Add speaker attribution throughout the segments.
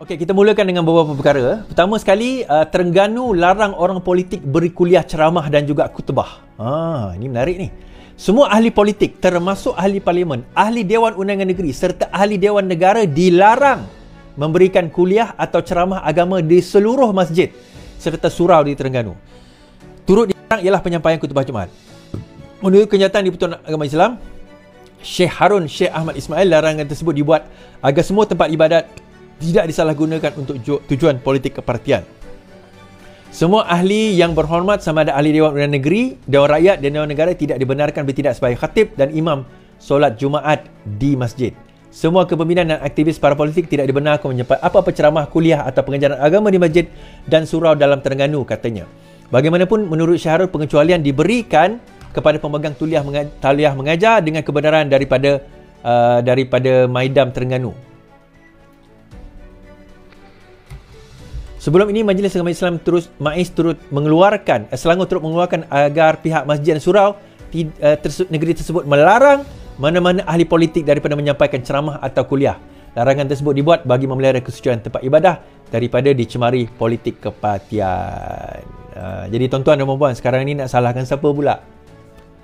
Speaker 1: Okey, kita mulakan dengan beberapa perkara. Pertama sekali, Terengganu larang orang politik beri kuliah ceramah dan juga khutbah. Ini menarik ni. Semua ahli politik, termasuk ahli parlimen, ahli Dewan Undangan Negeri serta ahli Dewan Negara dilarang memberikan kuliah atau ceramah agama di seluruh masjid serta surau di Terengganu. Turut dilarang ialah penyampaian khutbah Jumaat. Menurut kenyataan di Persatuan Agama Islam, Syekh Harun Syekh Ahmad Ismail, larangan tersebut dibuat agar semua tempat ibadat tidak disalahgunakan untuk tujuan politik kepartian. Semua ahli yang berhormat sama ada ahli Dewan Undangan Negeri, Dewan Rakyat dan Dewan Negara tidak dibenarkan bertindak sebagai khatib dan imam solat Jumaat di masjid. Semua kepimpinan dan aktivis para politik tidak dibenarkan menyebut apa-apa ceramah, kuliah atau pengajaran agama di masjid dan surau dalam Terengganu, katanya. Bagaimanapun, menurut Syekh Harun, pengecualian diberikan kepada pemegang tauliah mengajar dengan kebenaran daripada Maidam Terengganu. Sebelum ini, Majlis Agama Islam MAIS turut mengeluarkan agar pihak masjid dan surau negeri tersebut melarang mana-mana ahli politik daripada menyampaikan ceramah atau kuliah. Larangan tersebut dibuat bagi memelihara kesucian tempat ibadah daripada dicemari politik kepartian. Jadi tuan-tuan dan puan-puan, sekarang ini nak salahkan siapa pula?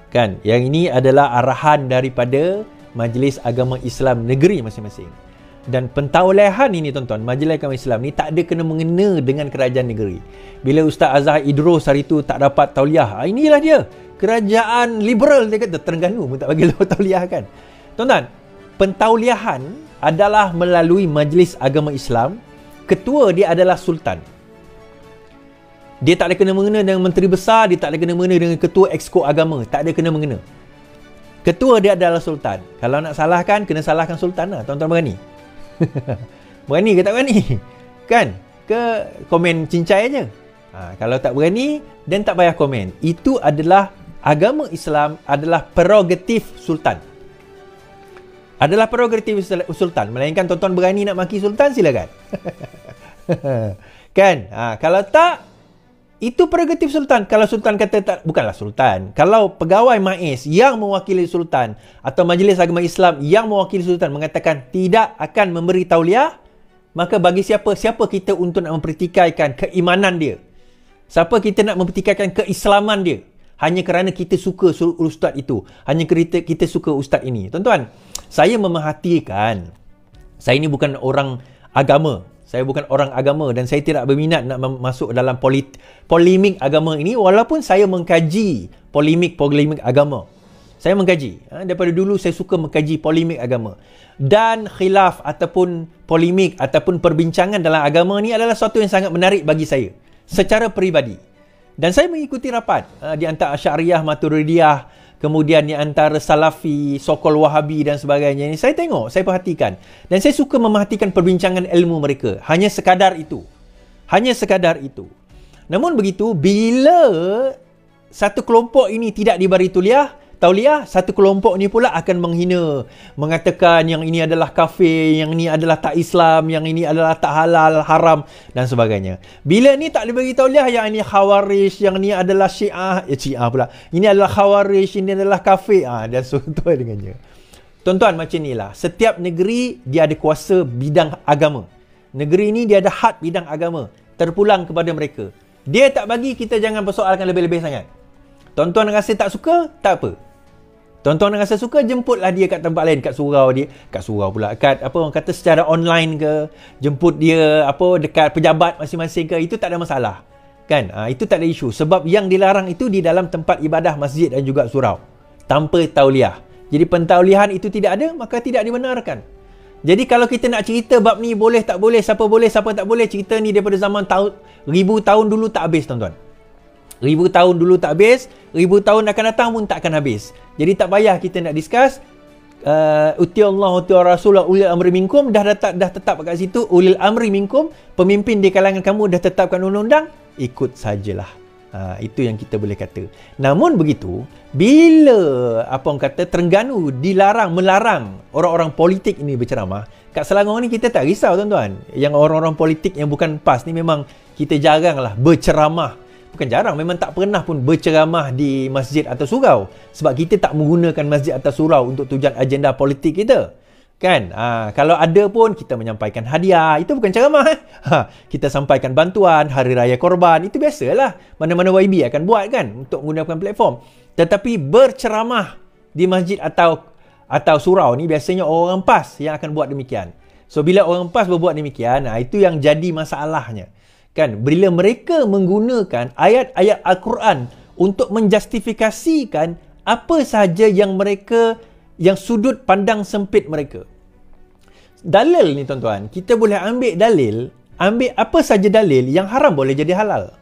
Speaker 1: Kan? Yang ini adalah arahan daripada Majlis Agama Islam negeri masing-masing. Dan pentauliahan ini, tuan-tuan, Majlis Agama Islam ni tak ada kena mengena dengan kerajaan negeri. Bila Ustaz Azhar Idros hari tu tak dapat tauliah, inilah dia. Kerajaan liberal, dia kata, Terengganu pun tak bagi tauliah, kan. Tuan-tuan, pentauliahan adalah melalui Majlis Agama Islam. Ketua dia adalah Sultan. Dia tak ada kena mengena dengan Menteri Besar, dia tak ada kena mengena dengan Ketua Exco Agama, tak ada kena mengena. Ketua dia adalah Sultan. Kalau nak salahkan, kena salahkan Sultan lah. Tuan-tuan berani? Berani ke tak berani? Kan? Ke komen cincai aja? Kalau tak berani, dan tak payah komen. Itu adalah agama Islam, adalah prerogatif Sultan. Adalah prerogatif Sultan. Melainkan tuan-tuan berani nak maki Sultan, silakan. Kan? Kalau tak, itu prerogatif Sultan. Kalau Sultan kata tak, bukanlah Sultan. Kalau pegawai MAIS yang mewakili Sultan atau Majlis Agama Islam yang mewakili Sultan mengatakan tidak akan memberi tauliah, maka bagi siapa kita untuk nak mempertikaikan keimanan dia? Siapa kita nak mempertikaikan keislaman dia? Hanya kerana kita suka ustaz itu. Hanya kerana kita suka ustaz ini. Tuan-tuan, saya memerhatikan. Saya ini bukan orang agama. Saya bukan orang agama dan saya tidak berminat nak masuk dalam polemik agama ini, walaupun saya mengkaji polemik agama. Saya mengkaji. Daripada dulu saya suka mengkaji polemik agama. Dan khilaf ataupun polemik ataupun perbincangan dalam agama ni adalah sesuatu yang sangat menarik bagi saya secara peribadi. Dan saya mengikuti rapat di antara Asy'ariyah, Maturidiyah, kemudian di antara Salafi, Sokol Wahabi dan sebagainya ini. Saya tengok, saya perhatikan. Dan saya suka memerhatikan perbincangan ilmu mereka. Hanya sekadar itu. Hanya sekadar itu. Namun begitu, bila satu kelompok ini tidak diberi tauliah, satu kelompok ini pula akan menghina. Mengatakan yang ini adalah kafir, yang ini adalah tak Islam, yang ini adalah tak halal, haram dan sebagainya. Bila ni tak diberi tauliah, yang ini khawarij, yang ini adalah syiah pula. Ini adalah khawarij, ini adalah kafir. Dan sesuatu dengannya. Tuan-tuan, macam inilah. Setiap negeri dia ada kuasa bidang agama. Negeri ini dia ada had bidang agama. Terpulang kepada mereka. Dia tak bagi, kita jangan persoalkan lebih-lebih sangat. Tuan-tuan rasa tak suka, tak apa. Tuan-tuan rasa suka, jemputlah dia kat tempat lain, kat surau dia, kat surau pula, kat apa orang kata secara online ke, jemput dia dekat pejabat masing-masing ke, itu tak ada masalah. Kan? Itu tak ada isu, sebab yang dilarang itu di dalam tempat ibadah masjid dan juga surau, tanpa tauliah. Jadi pentauliahan itu tidak ada, maka tidak dibenarkan. Jadi kalau kita nak cerita bab ni boleh tak boleh, siapa tak boleh, cerita ni daripada zaman ribu tahun dulu tak habis, tuan-tuan. 1000 tahun dulu tak habis, 1000 tahun akan datang pun tak akan habis. Jadi tak payah kita nak discuss. Uti Allah, uti Rasulullah, ulil amri minkum, dah tetap kat situ. Ulil amri minkum, pemimpin di kalangan kamu dah tetapkan undang-undang, ikut sajalah. Itu yang kita boleh kata. Namun begitu, bila Terengganu melarang orang-orang politik ini berceramah, kat Selangor ni kita tak risau, tuan-tuan. Yang orang-orang politik yang bukan PAS ni memang kita jaranglah berceramah. Bukan jarang, memang tak pernah pun berceramah di masjid atau surau. Sebab kita tak menggunakan masjid atau surau untuk tujuan agenda politik kita. Kan? Kalau ada pun kita menyampaikan hadiah. Itu bukan ceramah. Kita sampaikan bantuan, hari raya korban. Itu biasalah. Mana-mana YB akan buat kan untuk menggunakan platform. Tetapi berceramah di masjid atau surau ni biasanya orang PAS yang akan buat demikian. So bila orang PAS berbuat demikian, itu yang jadi masalahnya. Kan? Bila mereka menggunakan ayat-ayat Al-Quran untuk menjustifikasikan apa sahaja yang sudut pandang sempit mereka. Dalil ni tuan-tuan, kita boleh ambil apa saja dalil yang haram boleh jadi halal.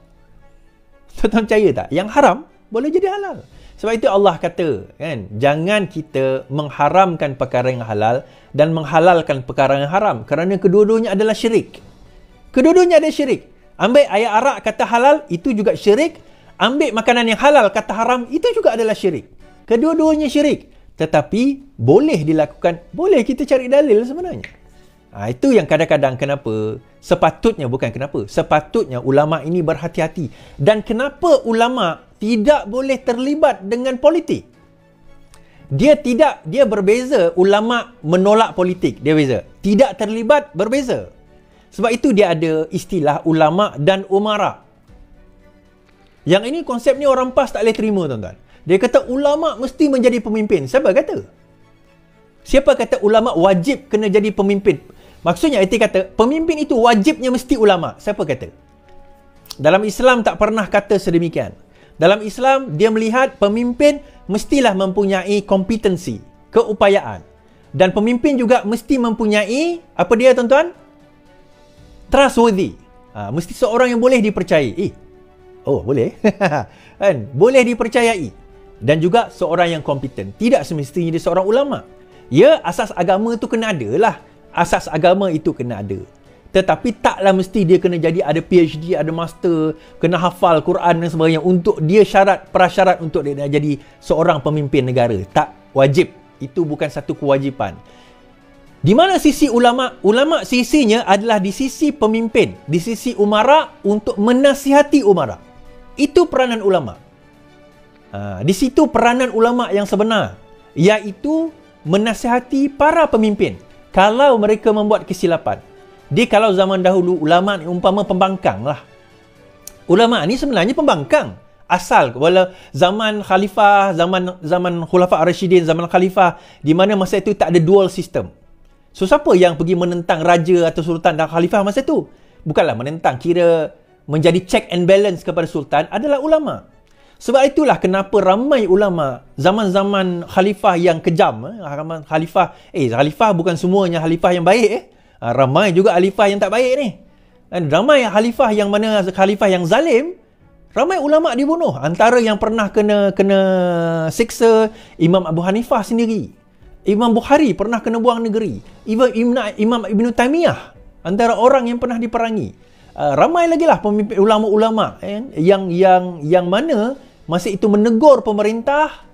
Speaker 1: Tuan-tuan percaya tak? Yang haram boleh jadi halal. Sebab itu Allah kata, kan, jangan kita mengharamkan perkara yang halal dan menghalalkan perkara yang haram, kerana kedua-duanya adalah syirik. Kedua-duanya ada syirik. Ambil ayat arak kata halal, itu juga syirik. Ambil makanan yang halal kata haram, itu juga adalah syirik. Kedua-duanya syirik. Tetapi boleh dilakukan, boleh kita cari dalil sebenarnya. Itu yang kadang-kadang sepatutnya ulama ini berhati-hati. Dan kenapa ulama tidak boleh terlibat dengan politik? Dia berbeza. Ulama menolak politik, dia beza. Tidak terlibat, berbeza. Sebab itu dia ada istilah ulama dan umara. Yang ini konsep ni orang PAS tak boleh terima, tuan-tuan. Dia kata ulama mesti menjadi pemimpin. Siapa kata? Siapa kata ulama wajib kena jadi pemimpin? Maksudnya erti kata pemimpin itu wajibnya mesti ulama. Siapa kata? Dalam Islam tak pernah kata sedemikian. Dalam Islam dia melihat pemimpin mestilah mempunyai kompetensi, keupayaan. Dan pemimpin juga mesti mempunyai apa dia, tuan-tuan? Trustworthy. Mesti seorang yang boleh dipercayai. Oh, boleh. Kan? Boleh dipercayai. Dan juga seorang yang kompeten. Tidak semestinya dia seorang ulama. Ya, asas agama itu kena ada lah. Asas agama itu kena ada. Tetapi taklah mesti dia kena jadi ada PhD, ada master, kena hafal Quran dan sebagainya untuk dia prasyarat untuk dia nak jadi seorang pemimpin negara. Tak wajib. Itu bukan satu kewajipan. Di mana sisi ulama? Ulama sisinya adalah di sisi pemimpin, di sisi umara untuk menasihati umara. Itu peranan ulama. Di situ peranan ulama yang sebenar, iaitu menasihati para pemimpin kalau mereka membuat kesilapan. Kalau zaman dahulu ulama ni umpama pembangkang lah. Ulama ni sebenarnya pembangkang. Asal wala zaman khalifah, zaman khulafa ar-rasyidin, zaman khalifah, di mana masa itu tak ada dual system. So siapa yang pergi menentang raja atau sultan dan khalifah masa itu? Bukanlah menentang, kira menjadi check and balance kepada sultan adalah ulama. Sebab itulah kenapa ramai ulama zaman-zaman khalifah yang kejam. Khalifah bukan semuanya khalifah yang baik. Ramai juga khalifah yang tak baik ni. Dan ramai khalifah yang mana khalifah yang zalim, ramai ulama dibunuh. Antara yang pernah kena siksa Imam Abu Hanifah sendiri. Imam Bukhari pernah kena buang negeri. Imam Ibn Taymiyah antara orang yang pernah diperangi. Ramai lagi lah pemimpin ulama-ulama yang mana masa itu menegur pemerintah,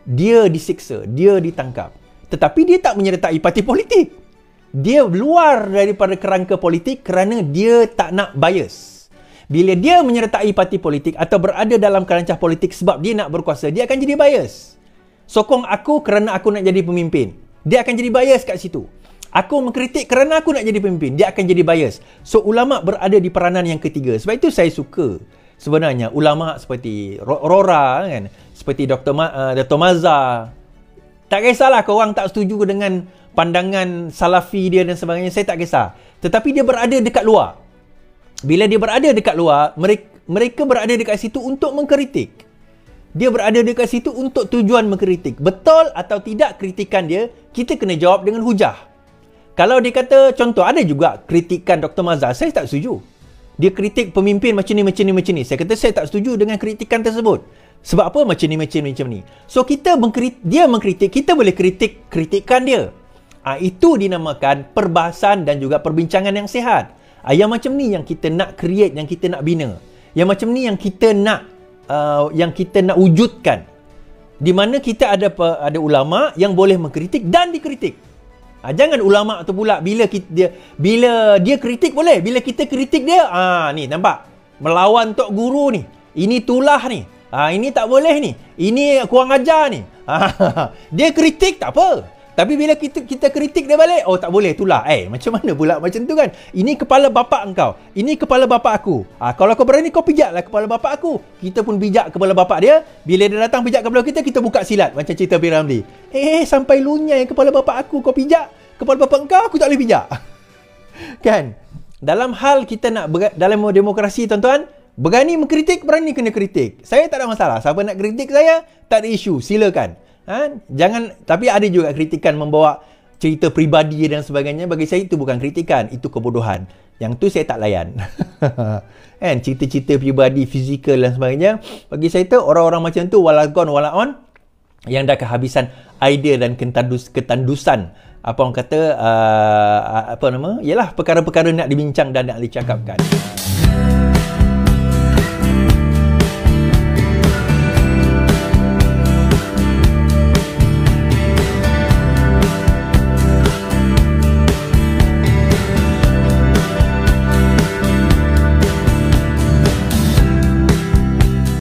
Speaker 1: dia disiksa, dia ditangkap. Tetapi dia tak menyertai parti politik. Dia luar daripada kerangka politik kerana dia tak nak bias. Bila dia menyertai parti politik atau berada dalam kerancah politik sebab dia nak berkuasa, dia akan jadi bias. Sokong aku kerana aku nak jadi pemimpin. Dia akan jadi bias kat situ. Aku mengkritik kerana aku nak jadi pemimpin. Dia akan jadi bias. So, ulama berada di peranan yang ketiga. Sebab itu saya suka sebenarnya ulama seperti Rora, kan? Seperti Dr. Mazhar. Tak kisahlah korang tak setuju dengan pandangan salafi dia dan sebagainya. Saya tak kisah. Tetapi dia berada dekat luar. Bila dia berada dekat luar, mereka berada dekat situ untuk mengkritik. Dia berada dekat situ untuk tujuan mengkritik. Betul atau tidak kritikan dia, kita kena jawab dengan hujah. Kalau dia kata, contoh, ada juga kritikan Dr. Mazhar, saya tak setuju. Dia kritik pemimpin macam ni. Saya kata, saya tak setuju dengan kritikan tersebut. Sebab apa macam ni? So, dia mengkritik, kita boleh kritikan dia. Itu dinamakan perbahasan dan juga perbincangan yang sihat. Yang macam ni yang kita nak create, yang kita nak bina. Yang macam ni yang kita nak wujudkan. Di mana kita ada ulama yang boleh mengkritik dan dikritik. Jangan ulama tu pula bila dia kritik boleh, bila kita kritik dia, ni nampak melawan tok guru ni. Ini tulah ni. Ini tak boleh ni. Ini kurang ajar ni. Dia kritik tak apa. Tapi bila kita kritik dia balik, oh tak boleh, itulah. Macam mana pula macam tu kan? Ini kepala bapa engkau. Ini kepala bapa aku. Kalau kau berani, kau pijaklah kepala bapa aku. Kita pun pijak kepala bapa dia. Bila dia datang pijak kepala kita buka silat. Macam cerita P. Ramlee. Sampai lunyai kepala bapa aku, kau pijak. Kepala bapa engkau, aku tak boleh pijak. Kan? Dalam hal kita nak dalam demokrasi, tuan-tuan, berani mengkritik, berani kena kritik. Saya tak ada masalah. Siapa nak kritik saya, tak ada isu. Silakan. Jangan, tapi ada juga kritikan membawa cerita peribadi dan sebagainya. Bagi saya itu bukan kritikan, itu kebodohan. Yang tu saya tak layan. Cerita-cerita peribadi, fizikal dan sebagainya, bagi saya tu orang-orang macam tu walagon walaon yang dah kehabisan idea dan ketandusan apa orang kata yalah perkara-perkara nak dibincang dan nak dicakapkan.